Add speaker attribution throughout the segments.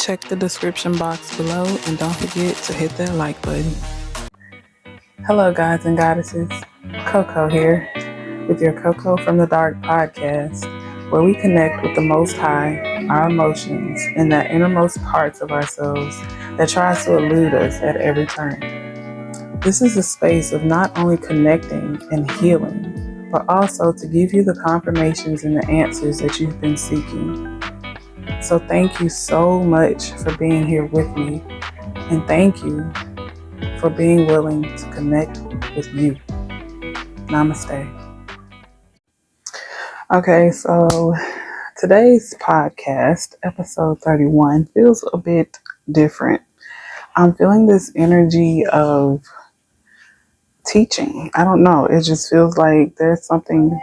Speaker 1: Check the description box below and don't forget to hit that like button. Hello, gods and goddesses. CoCo here with your CoCo from the Dark podcast, where we connect with the Most High, our emotions, and the innermost parts of ourselves that tries to elude us at every turn. This is a space of not only connecting and healing, but also to give you the confirmations and the answers that you've been seeking. So thank you so much for being here with me, and thank you for being willing to connect with you. Namaste. Okay, so today's podcast, episode 31, feels a bit different. I'm feeling this energy of teaching. I don't know. It just feels like there's something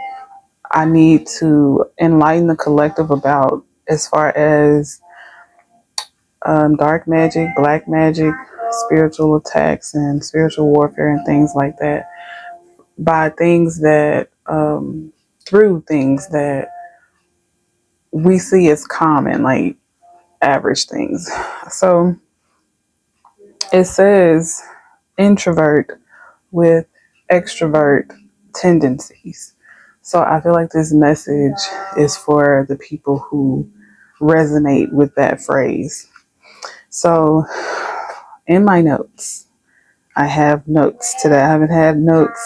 Speaker 1: I need to enlighten the collective about as far as dark magic, black magic, spiritual attacks, and spiritual warfare, and things like that. Through things that we see as common, like average things. So it says introvert with extrovert tendencies. So I feel like this message is for the people who resonate with that phrase. So in my notes, I have notes today. I haven't had notes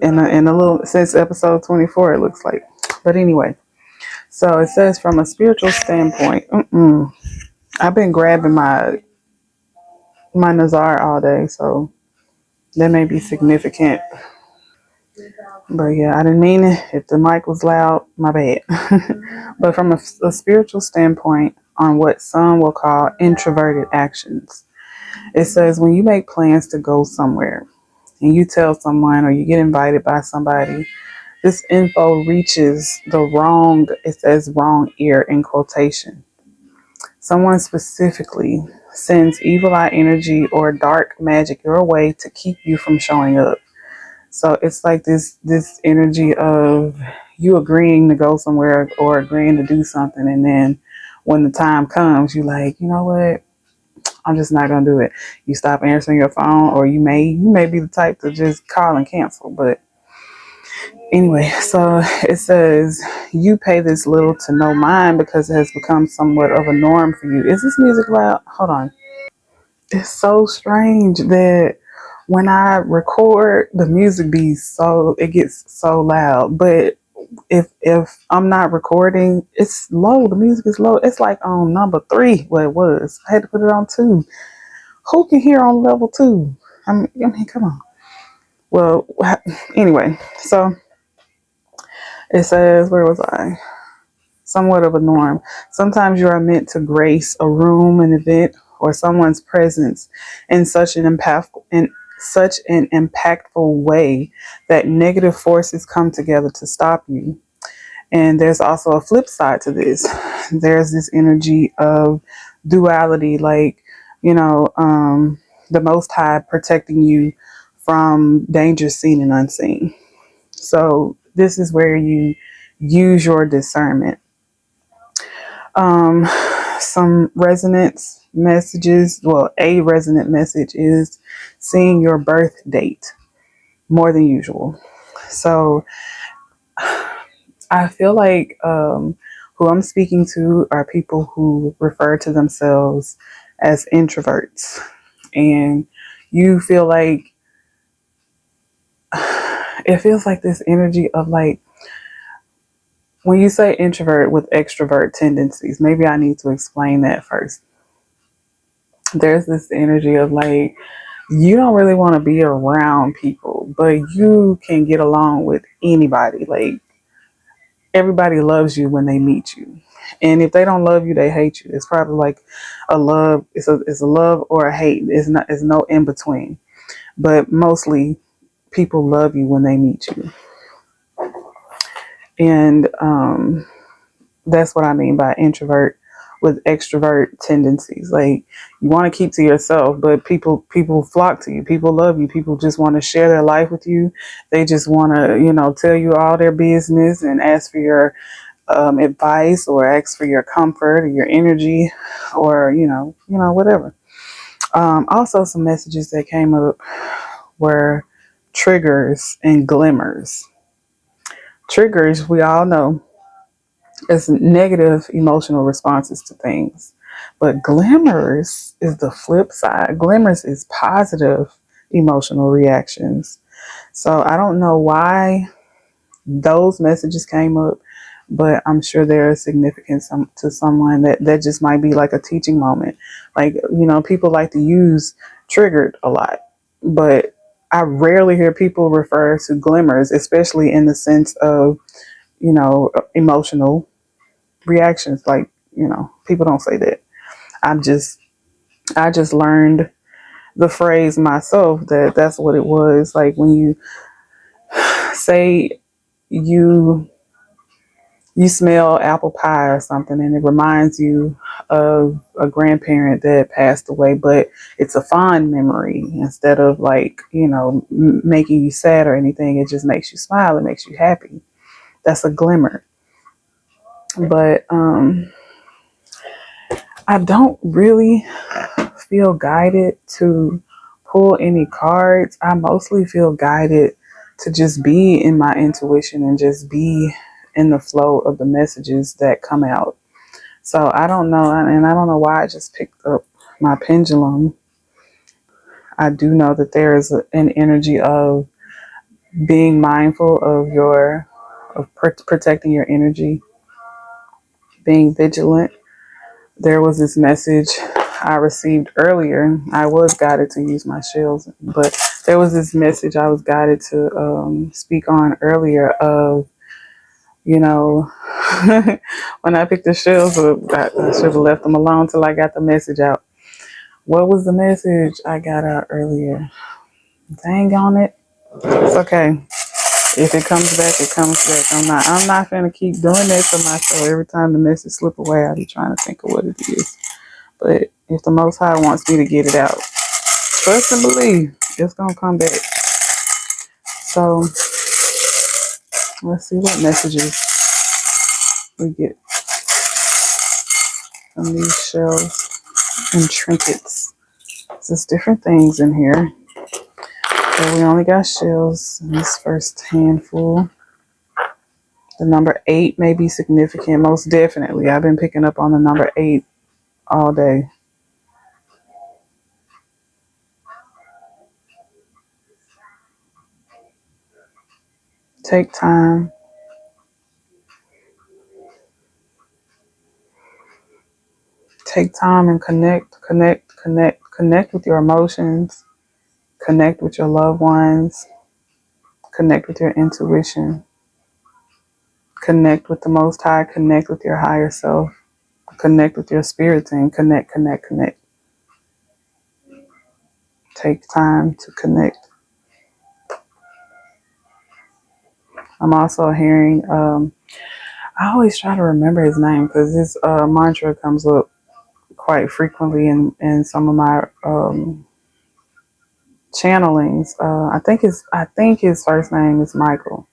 Speaker 1: in a little since episode 24, it looks like. But anyway, so it says from a spiritual standpoint, I've been grabbing my Nazar all day, so that may be significant. But yeah, I didn't mean it. If the mic was loud, my bad. But from a spiritual standpoint, on what some will call introverted actions, it says when you make plans to go somewhere and you tell someone or you get invited by somebody, this info reaches it says wrong ear in quotation. Someone specifically sends evil eye energy or dark magic your way to keep you from showing up. So it's like this energy of you agreeing to go somewhere or agreeing to do something, and then when the time comes, you're like, you know what? I'm just not gonna do it. You stop answering your phone, or you may be the type to just call and cancel. But anyway, so it says you pay this little to no mind because it has become somewhat of a norm for you. Is this music loud? Hold on. It's so strange that when I record, the music it gets so loud. But if I'm not recording, it's low. The music is low. It's like on number 3. Well, it was. I had to put it on 2. Who can hear on level 2? I mean, come on. Well, anyway, so it says, where was I? Somewhat of a norm. Sometimes you are meant to grace a room, an event, or someone's presence in such an impactful way that negative forces come together to stop you. And there's also a flip side to this. There's this energy of duality, like, the Most High protecting you from danger seen and unseen. So this is where you use your discernment. Some resonance messages. Well, a resonant message is seeing your birth date more than usual. So I feel like who I'm speaking to are people who refer to themselves as introverts, and you feel like it feels like this energy of like, when you say introvert with extrovert tendencies, maybe I need to explain that first. There's this energy of like, you don't really want to be around people, but you can get along with anybody. Like, everybody loves you when they meet you. And if they don't love you, they hate you. It's probably like a love. It's a love or a hate. It's no in between. But mostly people love you when they meet you. And that's what I mean by introvert with extrovert tendencies. Like, you want to keep to yourself, but people flock to you. People love you. People just want to share their life with you. They just want to, tell you all their business and ask for your advice or ask for your comfort or your energy or, whatever. Also, some messages that came up were triggers and glimmers. Triggers, we all know, is negative emotional responses to things. But glimmers is the flip side. Glimmers is positive emotional reactions. So I don't know why those messages came up, but I'm sure there is significance to someone that just might be like a teaching moment. Like, people like to use triggered a lot, but I rarely hear people refer to glimmers, especially in the sense of, emotional reactions. Like, people don't say that. I'm just, I just learned the phrase myself that's what it was. Like when you say you smell apple pie or something and it reminds you of a grandparent that passed away, but it's a fond memory instead of like, making you sad or anything. It just makes you smile. It makes you happy. That's a glimmer. But I don't really feel guided to pull any cards. I mostly feel guided to just be in my intuition and just be in the flow of the messages that come out. So I don't know, and I don't know why I just picked up my pendulum. I do know that there is an energy of being mindful of protecting your energy, being vigilant. There was this message I received earlier. I was guided to use my shells, but there was this message I was guided to speak on earlier of, when I picked the shells up, I should have left them alone till I got the message out. What was the message I got out earlier? Dang on it. It's okay. If it comes back, it comes back. I'm not gonna keep doing that to myself. Every time the message slip away, I'll be trying to think of what it is. But if the Most High wants me to get it out, trust and believe it's gonna come back. So let's see what messages we get from these shells and trinkets. There's different things in here. So we only got shells in this first handful. The number 8 may be significant, most definitely. I've been picking up on the number 8 all day. Take time. Take time and connect with your emotions, connect with your loved ones, connect with your intuition, connect with the Most High, connect with your higher self, connect with your spirit team, connect. Take time to connect. I'm also hearing, I always try to remember his name because this mantra comes up quite frequently in some of my channelings. I think his first name is Michael.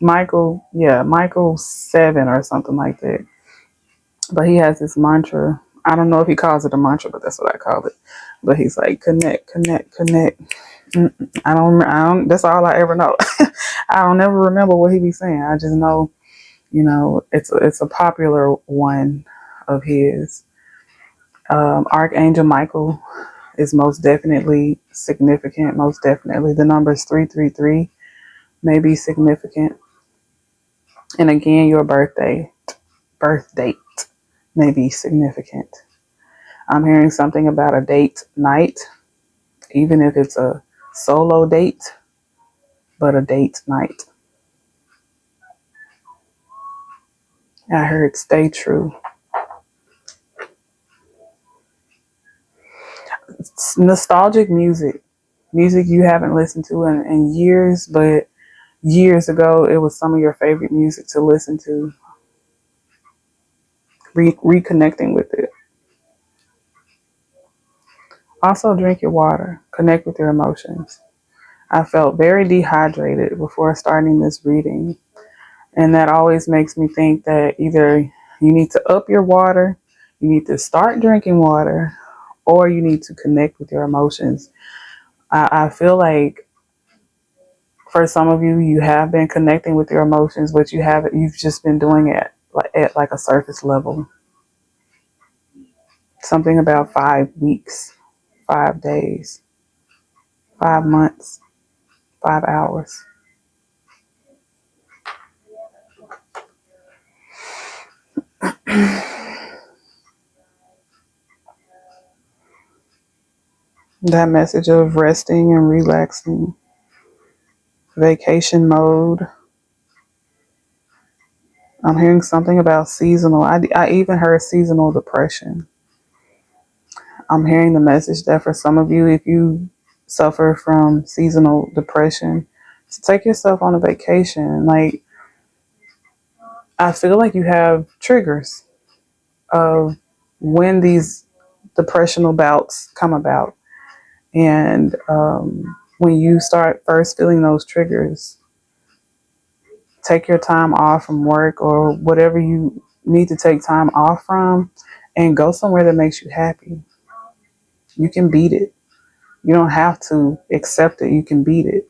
Speaker 1: Michael 7 or something like that. But he has this mantra. I don't know if he calls it a mantra, but that's what I call it. But he's like connect. I don't. That's all I ever know. I don't ever remember what he be saying. I just know, it's a popular one of his. Archangel Michael is most definitely significant. Most definitely, the numbers 333 may be significant. And again, your birth date may be significant. I'm hearing something about a date night, even if it's a solo date, but a date night. I heard stay true. It's nostalgic music you haven't listened to in years, but years ago it was some of your favorite music to listen to. Reconnecting with it. Also, drink your water. Connect with your emotions. I felt very dehydrated before starting this reading. And that always makes me think that either you need to up your water, you need to start drinking water, or you need to connect with your emotions. I feel like for some of you, you have been connecting with your emotions, but you've just been doing it at like a surface level. Something about 5 weeks, 5 days, 5 months, 5 hours. That message of resting and relaxing, vacation mode. I'm hearing something about seasonal. I even heard seasonal depression. I'm hearing the message that for some of you, if you suffer from seasonal depression, to take yourself on a vacation. Like, I feel like you have triggers of when these depressional bouts come about. And when you start first feeling those triggers, take your time off from work or whatever you need to take time off from and go somewhere that makes you happy. You can beat it. You don't have to accept it. You can beat it.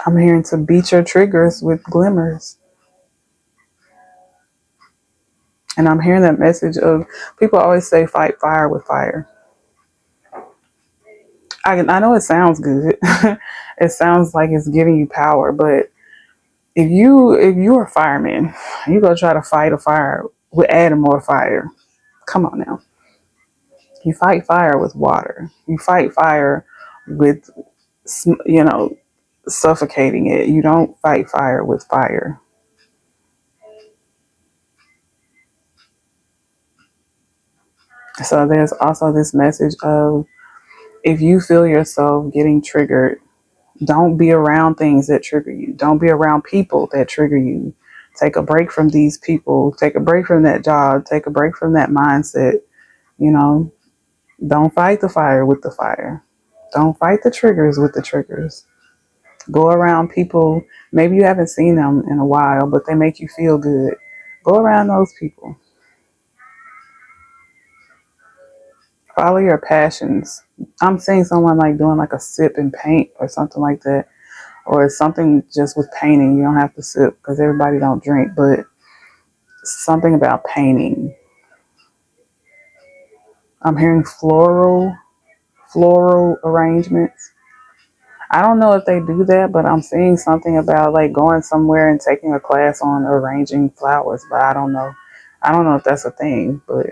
Speaker 1: I'm hearing to beat your triggers with glimmers. And I'm hearing that message of people always say fight fire with fire. I know it sounds good. It sounds like it's giving you power, but if you're a fireman, you go try to fight a fire with adding more fire. Come on now. You fight fire with water. You fight fire with, suffocating it. You don't fight fire with fire. So there's also this message of if you feel yourself getting triggered, don't be around things that trigger you. Don't be around people that trigger you. Take a break from these people. Take a break from that job. Take a break from that mindset. You know, don't fight the fire with the fire. Don't fight the triggers with the triggers. Go around people. Maybe you haven't seen them in a while, but they make you feel good. Go around those people. Follow your passions. I'm seeing someone like doing like a sip and paint or something like that, or something just with painting. You don't have to sip because everybody don't drink, but something about painting. I'm hearing floral arrangements. I don't know if they do that, but I'm seeing something about like going somewhere and taking a class on arranging flowers, but I don't know. I don't know if that's a thing, but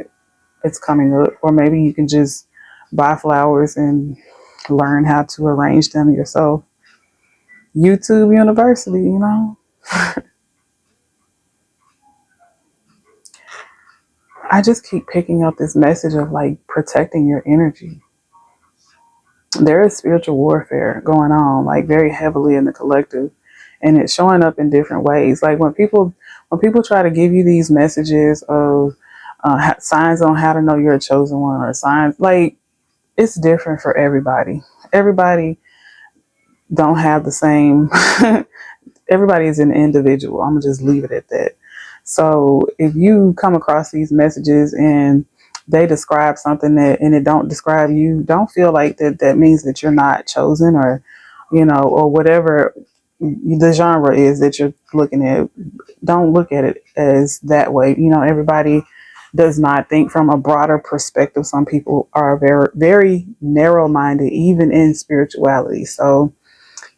Speaker 1: it's coming up. Or maybe you can just buy flowers and learn how to arrange them yourself. YouTube University, you know? I just keep picking up this message of like protecting your energy. There is spiritual warfare going on, like very heavily in the collective, and it's showing up in different ways. Like when people try to give you these messages of signs on how to know you're a chosen one, or signs, like it's different for everybody. Everybody don't have the same. Everybody is an individual. I'm gonna just leave it at that. So if you come across these messages and they describe something that and it don't describe you, don't feel like that means that you're not chosen, or or whatever the genre is that you're looking at. Don't look at it as that way. Everybody does not think from a broader perspective. Some people are very, very narrow minded, even in spirituality. So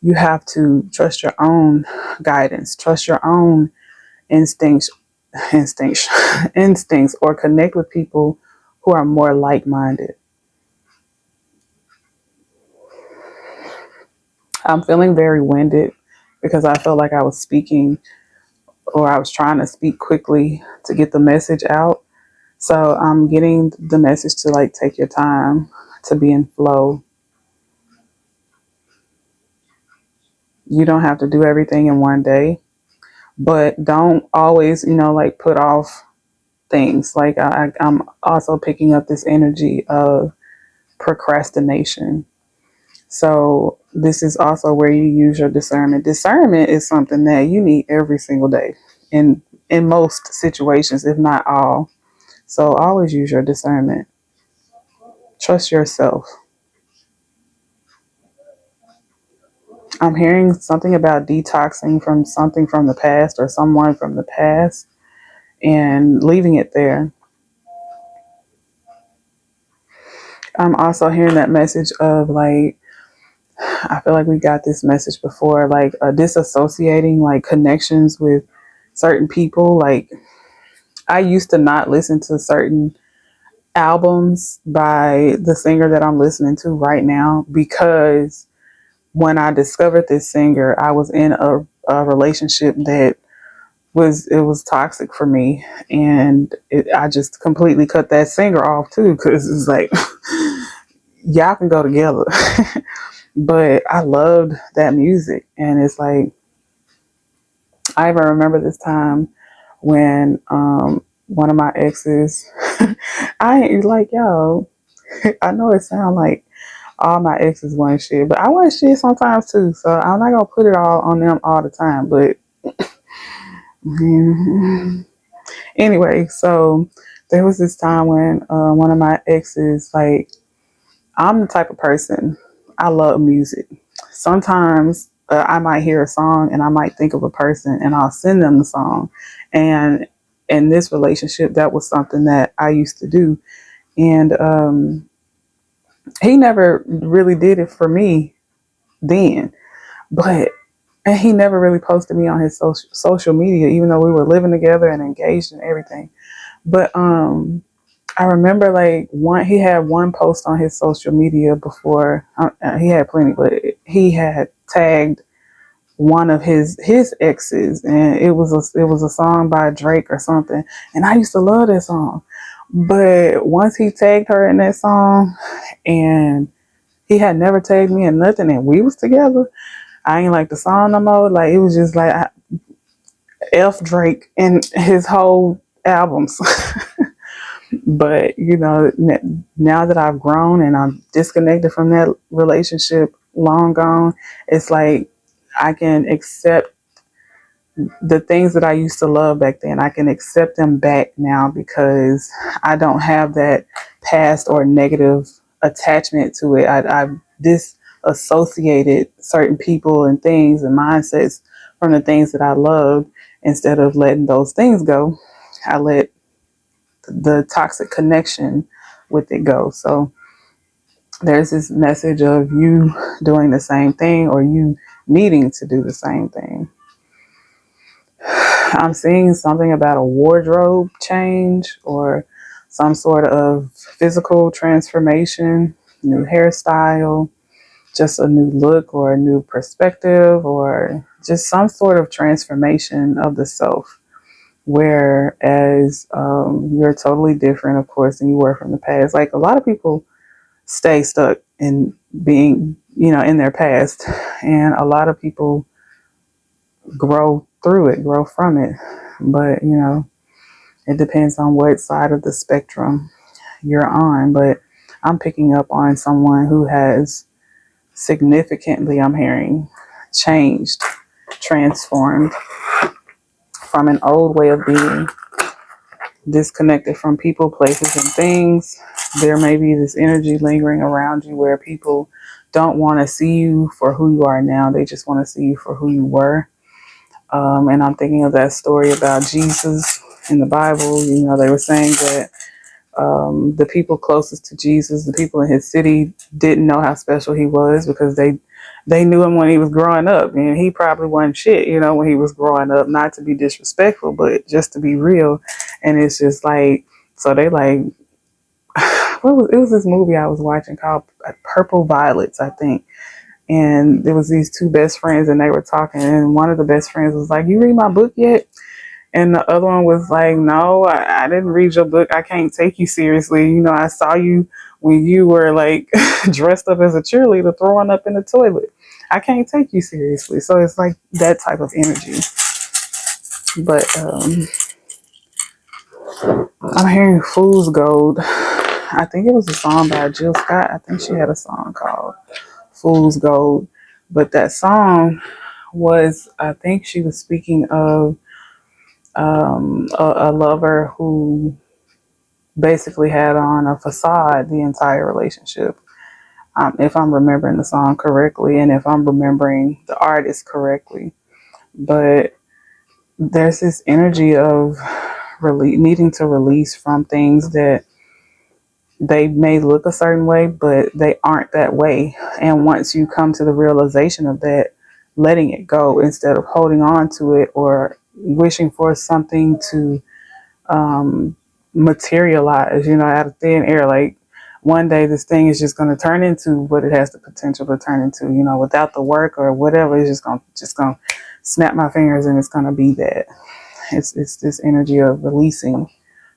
Speaker 1: you have to trust your own guidance, trust your own instincts, instincts, instincts, or connect with people who are more like-minded. I'm feeling very winded because I felt like I was speaking, or I was trying to speak quickly to get the message out. So I'm getting the message to like take your time to be in flow. You don't have to do everything in one day, but don't always, like put off things. Like I'm also picking up this energy of procrastination. So This is also where you use your discernment. Discernment is something that you need every single day in most situations, if not all. So always use your discernment. Trust yourself. I'm hearing something about detoxing from something from the past or someone from the past and leaving it there. I'm also hearing that message of like, I feel like we got this message before, like disassociating like connections with certain people. Like, I used to not listen to certain albums by the singer that I'm listening to right now because when I discovered this singer, I was in a relationship that was toxic for me, and I just completely cut that singer off too because it's like y'all can go together. But I loved that music, and it's like I even remember this time when one of my exes, I ain't like yo. I know it sounds like all my exes want shit, but I want shit sometimes too. So I'm not gonna put it all on them all the time. But anyway, so there was this time when one of my exes, like, I'm the type of person, I love music. Sometimes I might hear a song and I might think of a person and I'll send them the song. And in this relationship, that was something that I used to do. And he never really did it for me then. But and he never really posted me on his social media, even though we were living together and engaged and everything. But I remember like he had one post on his social media before. He had plenty, but he had tagged one of his exes, and it was a song by Drake or something. And I used to love that song. But once he tagged her in that song, and he had never tagged me in nothing, and we was together, I ain't like the song no more. Like, it was just like F Drake and his whole albums. But now that I've grown and I'm disconnected from that relationship, long gone, it's like I can accept the things that I used to love back then. I can accept them back now because I don't have that past or negative attachment to it. I've disassociated certain people and things and mindsets from the things that I loved. Instead of letting those things go, I let the toxic connection with it go. So there's this message of you doing the same thing or you needing to do the same thing. I'm seeing something about a wardrobe change or some sort of physical transformation, new hairstyle, just a new look or a new perspective or just some sort of transformation of the self. Whereas you're totally different, of course, than you were from the past. Like, a lot of people stay stuck in being, in their past, and a lot of people grow through it, grow from it. But it depends on what side of the spectrum you're on. But I'm picking up on someone who has significantly, I'm hearing, changed, transformed from an old way of being, disconnected from people, places, and things. There may be this energy lingering around you where people don't want to see you for who you are now. They just want to see you for who you were. And I'm thinking of that story about Jesus in the Bible. They were saying that the people closest to Jesus, the people in his city, didn't know how special he was because they knew him when he was growing up, and he probably wasn't shit, when he was growing up. Not to be disrespectful, but just to be real. And it's just like, so they like, it was this movie I was watching called Purple Violets, I think. And there was these two best friends, and they were talking, and one of the best friends was like, "You read my book yet?" And the other one was like, "No, I didn't read your book. I can't take you seriously. I saw you when you were like dressed up as a cheerleader throwing up in the toilet. I can't take you seriously." So it's like that type of energy. But I'm hearing Fool's Gold. I think it was a song by Jill Scott. I think she had a song called Fool's Gold. But that song was, I think she was speaking of a lover who basically had on a facade the entire relationship. If I'm remembering the song correctly and if I'm remembering the artist correctly. But there's this energy of needing to release from things that they may look a certain way, but they aren't that way. And once you come to the realization of that, letting it go instead of holding on to it or wishing for something to um, materialize, out of thin air. Like one day this thing is just going to turn into what it has the potential to turn into, without the work or whatever. It's just going to snap my fingers and it's going to be that. It's this energy of releasing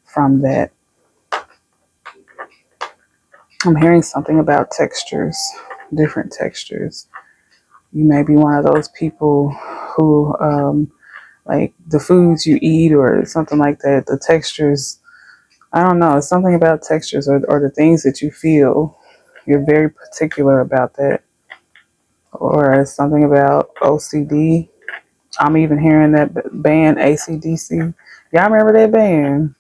Speaker 1: from that. I'm hearing something about textures, different textures. You may be one of those people who, like the foods you eat or something like that, the textures, I don't know, it's something about textures or the things that you feel. You're very particular about that. Or it's something about OCD. I'm even hearing that band AC/DC. Y'all remember that band?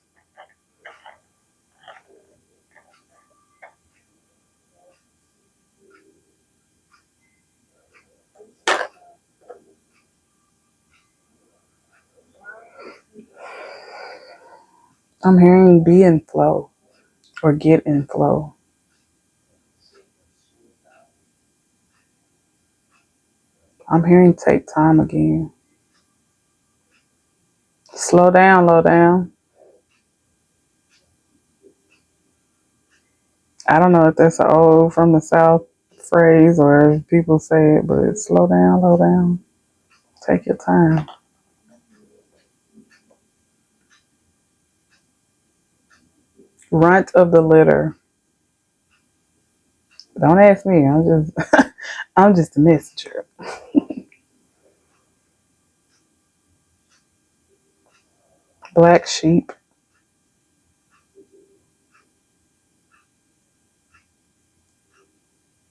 Speaker 1: I'm hearing be in flow or get in flow. I'm hearing take time again. Slow down, low down. I don't know if that's an old from the South phrase or if people say it, but slow down, low down. Take your time. Runt of the litter. Don't ask me. I'm just a messenger. Black sheep.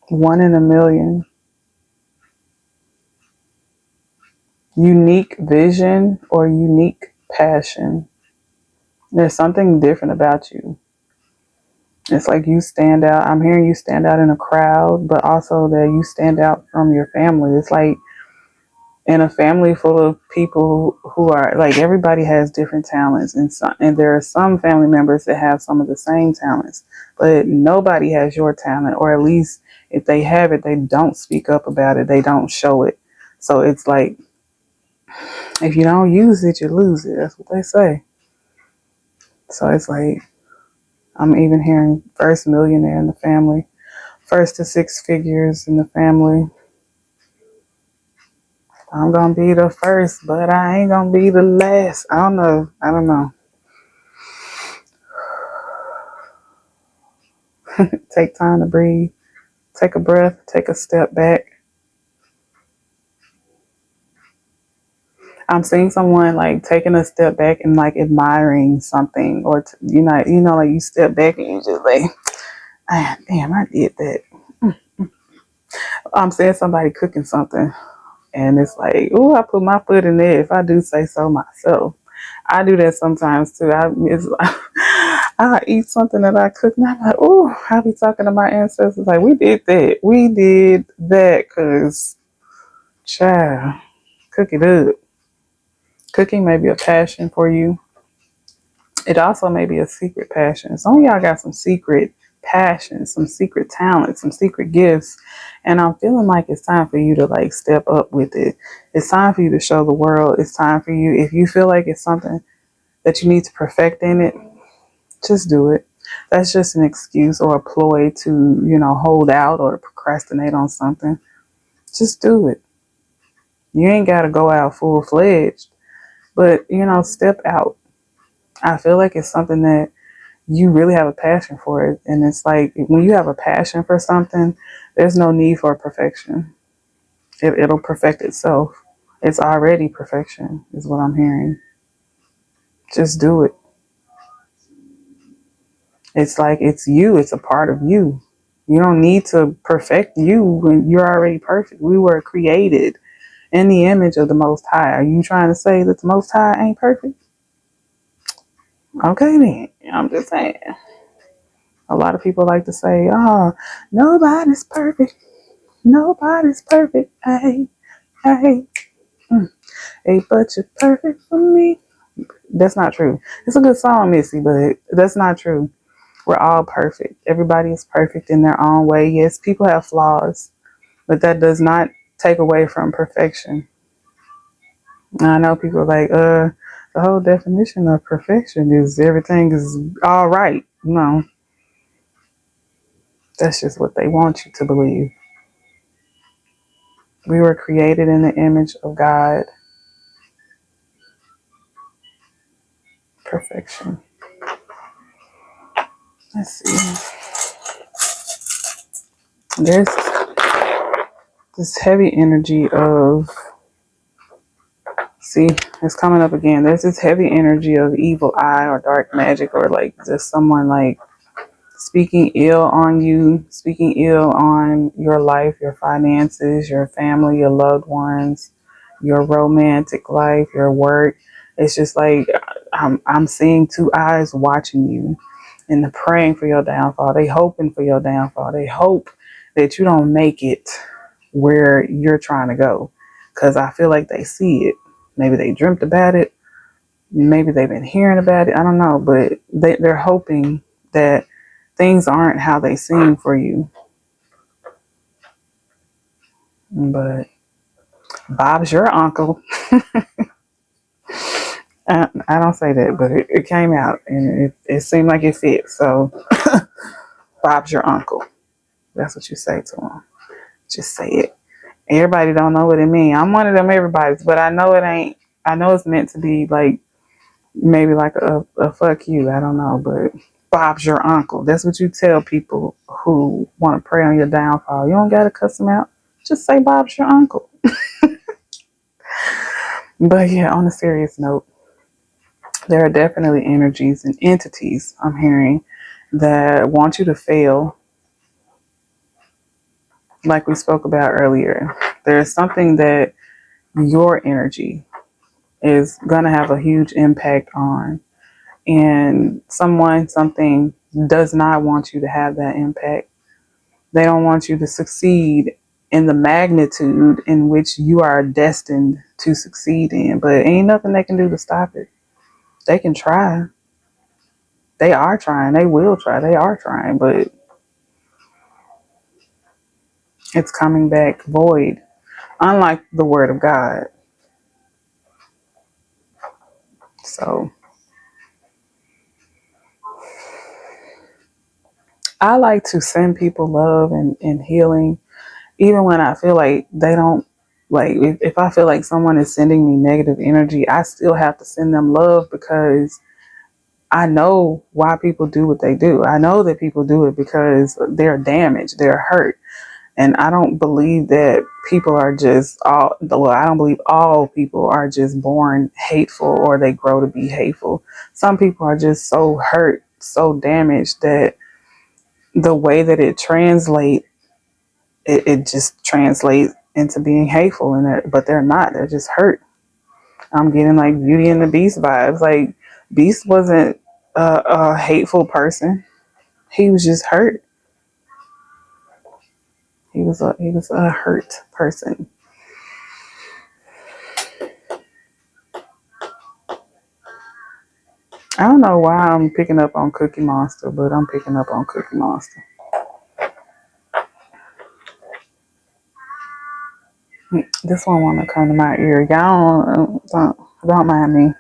Speaker 1: One in a million. Unique vision or unique passion. There's something different about you. It's like you stand out. I'm hearing you stand out in a crowd, but also that you stand out from your family. It's like in a family full of people who are like everybody has different talents, and there are some family members that have some of the same talents, but nobody has your talent, or at least if they have it, they don't speak up about it. They don't show it. So it's like if you don't use it, you lose it. That's what they say. So it's like I'm even hearing first millionaire in the family, first to six figures in the family. I'm gonna be the first, but I ain't gonna be the last. I don't know. I don't know. Take time to breathe. Take a breath. Take a step back. I'm seeing someone like taking a step back and like admiring something, or like you step back and you just like, ah, damn, I did that. I'm seeing somebody cooking something, and it's like, oh, I put my foot in there. If I do say so myself, I do that sometimes too. I eat something that I cook, and I'm like, oh, I be talking to my ancestors like, we did that. We did that because, child, cook it up. Cooking may be a passion for you. It also may be a secret passion. Some of y'all got some secret passions, some secret talents, some secret gifts. And I'm feeling like it's time for you to like step up with it. It's time for you to show the world. It's time for you. If you feel like it's something that you need to perfect in it, just do it. That's just an excuse or a ploy to, hold out or procrastinate on something. Just do it. You ain't got to go out full fledged, but, step out. I feel like it's something that you really have a passion for it. And it's like when you have a passion for something, there's no need for perfection. It'll perfect itself. It's already perfection, is what I'm hearing. Just do it. It's like it's you, it's a part of you. You don't need to perfect you when you're already perfect. We were created in the image of the Most High. Are you trying to say that the Most High ain't perfect? Okay, then. I'm just saying. A lot of people like to say, oh, nobody's perfect. Nobody's perfect. Hey, hey. Hey, but you're perfect for me. That's not true. It's a good song, Missy, but that's not true. We're all perfect. Everybody is perfect in their own way. Yes, people have flaws, but that does not take away from perfection. And I know people are like, the whole definition of perfection is everything is all right. No, that's just what they want you to believe. We were created in the image of God. Perfection. Let's see. There's this heavy energy of, see, it's coming up again. There's this heavy energy of evil eye or dark magic, or like just someone like speaking ill on you, speaking ill on your life, your finances, your family, your loved ones, your romantic life, your work. It's just like I'm seeing two eyes watching you and they're praying for your downfall. They hoping for your downfall. They hope that you don't make it where you're trying to go. Because I feel like they see it. Maybe they dreamt about it. Maybe they've been hearing about it. I don't know. But they're hoping that things aren't how they seem for you. But Bob's your uncle. I don't say that, but it came out and it seemed like it fit. So Bob's your uncle. That's what you say to him. Just say it. Everybody don't know what it means. I'm one of them everybody's, but I know it ain't. I know it's meant to be like maybe like a fuck you. I don't know, but Bob's your uncle. That's what you tell people who want to prey on your downfall. You don't got to cuss them out. Just say Bob's your uncle. But yeah, on a serious note, there are definitely energies and entities I'm hearing that want you to fail, like we spoke about earlier. There's something that your energy is going to have a huge impact on, and something does not want you to have that impact. They don't want you to succeed in the magnitude in which you are destined to succeed in, but ain't nothing they can do to stop it. They can try. They are trying. They will try. They are trying, but it's coming back void. Unlike the word of God. So I like to send people love and healing, even when I feel like they don't, like, if I feel like someone is sending me negative energy, I still have to send them love because I know why people do what they do. I know that people do it because they're damaged, they're hurt. And I don't believe that people are just I don't believe all people are just born hateful or they grow to be hateful. Some people are just so hurt, so damaged that the way that it just translates into being hateful, but they're not. They're just hurt. I'm getting like Beauty and the Beast vibes. Like Beast wasn't a hateful person. He was just hurt. He was a hurt person. I don't know why I'm picking up on Cookie Monster, but I'm picking up on Cookie Monster. This one want to come to my ear. Y'all don't mind me.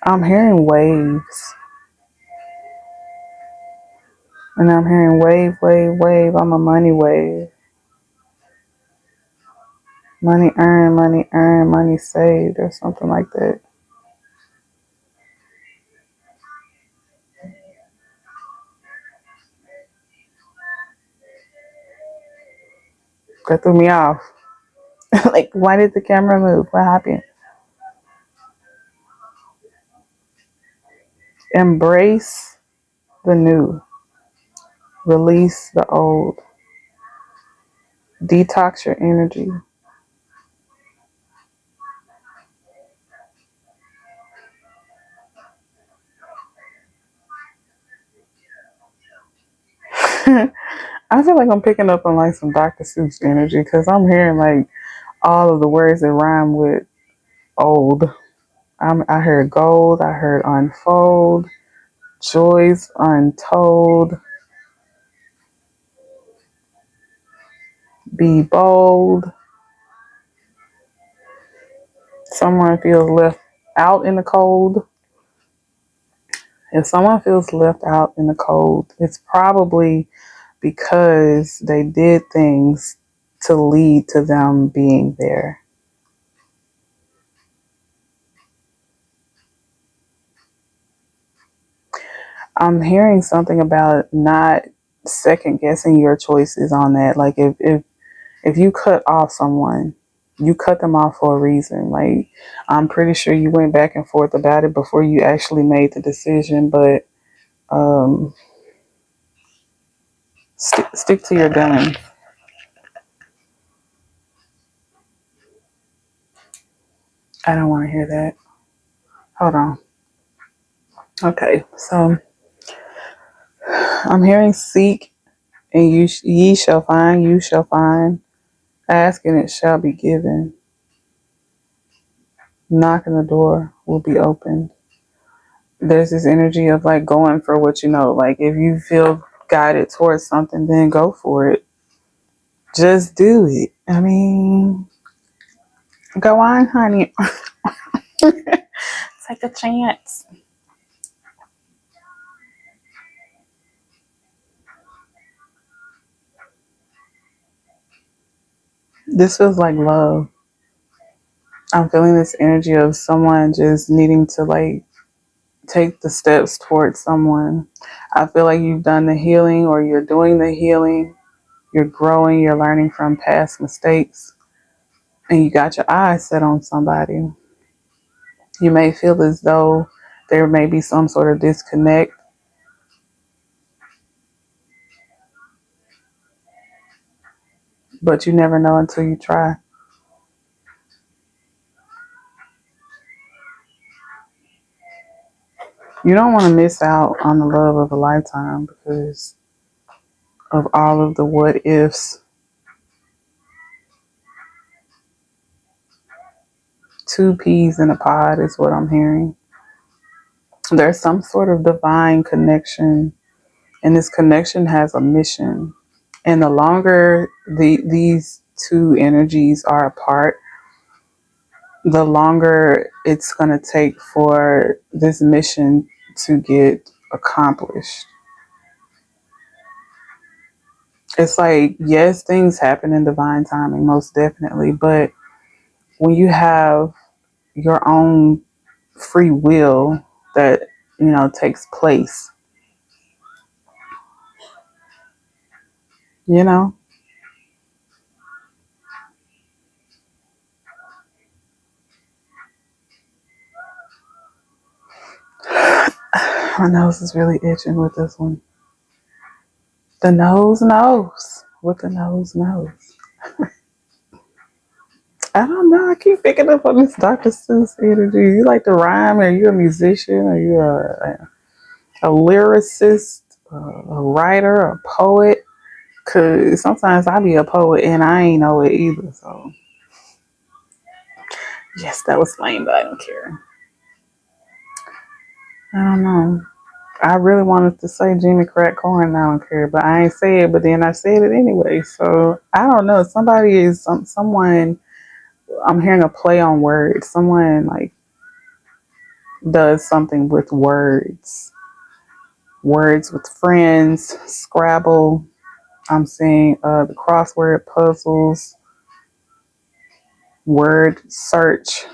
Speaker 1: I'm hearing waves, and I'm hearing wave, wave, wave. I'm a money wave. Money earned, money saved, or something like that. That threw me off. Like, why did the camera move? What happened? Embrace the new, release the old, detox your energy. I feel like I'm picking up on like some Dr. Seuss energy because I'm hearing like all of the words that rhyme with old. I heard gold, I heard unfold, joys untold, be bold. Someone feels left out in the cold. If someone feels left out in the cold, it's probably because they did things to lead to them being there. I'm hearing something about not second guessing your choices on that. Like if you cut off someone, you cut them off for a reason. Like I'm pretty sure you went back and forth about it before you actually made the decision, but um, stick to your guns. I don't want to hear that. Hold on. Okay, so I'm hearing seek and ye shall find, you shall find. Ask and it shall be given. Knock and the door will be opened. There's this energy of like going for what you know. Like if you feel guided towards something, then go for it. Just do it. I mean, go on, honey. Take a chance. This feels like love. I'm feeling this energy of someone just needing to like take the steps towards someone. I feel like you've done the healing or you're doing the healing. You're growing, you're learning from past mistakes, and you got your eyes set on somebody. You may feel as though there may be some sort of disconnect, but you never know until you try. You don't want to miss out on the love of a lifetime because of all of the what ifs. Two peas in a pod is what I'm hearing. There's some sort of divine connection, and this connection has a mission. And the longer these two energies are apart, the longer it's going to take for this mission to get accomplished. It's like, yes, things happen in divine timing, most definitely. But when you have your own free will that, takes place, you know, my nose is really itching with this one. The nose knows what the nose knows. I don't know. I keep picking up on this Dr. Seuss energy. You like to rhyme? Are you a musician? Are you a lyricist, a writer, a poet? Because sometimes I be a poet and I ain't know it either. So, yes, that was lame, but I don't care. I don't know. I really wanted to say Jimmy Crack Corn, I don't care, but I ain't say it, but then I said it anyway. So, I don't know. Someone, I'm hearing a play on words. Someone like does something with words. Words with friends, Scrabble. I'm seeing the crossword puzzles, word search.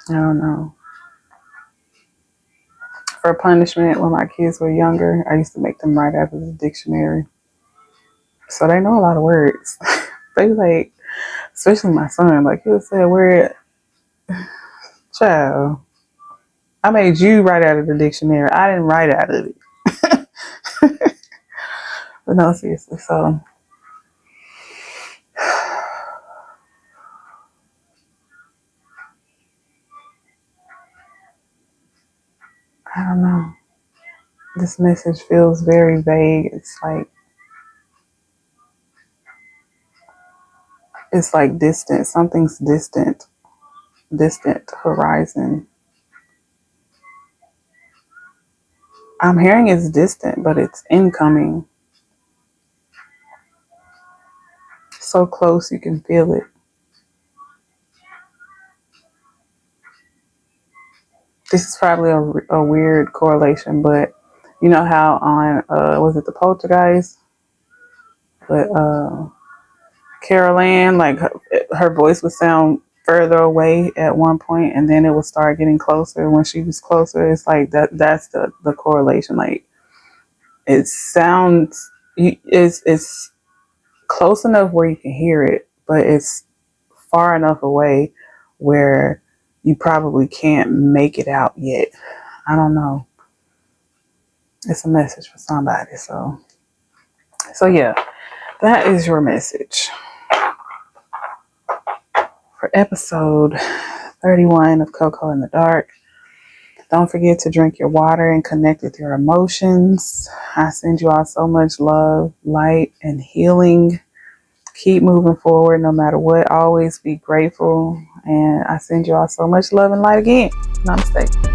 Speaker 1: I don't know. For punishment, when my kids were younger, I used to make them write out of the dictionary. So they know a lot of words. They like, especially my son, like he'll say a word Child, I made you write out of the dictionary. I didn't write out of it. But no, seriously. So I don't know. This message feels very vague. It's like distant. Something's distant. Distant horizon. I'm hearing it's distant, but it's incoming. So close you can feel it. This is probably a weird correlation, but you know how on was it the Poltergeist? But Carol Ann, like her voice would sound further away at one point, and then it would start getting closer when she was closer. It's like that's the correlation. Like it sounds, it's close enough where you can hear it, but it's far enough away where you probably can't make it out yet. I don't know. It's a message for somebody. So yeah, that is your message for episode 31 of CoCo in the Dark. Don't forget to drink your water and connect with your emotions. I send you all so much love, light, and healing. Keep moving forward no matter what. Always be grateful. And I send you all so much love and light again. Namaste.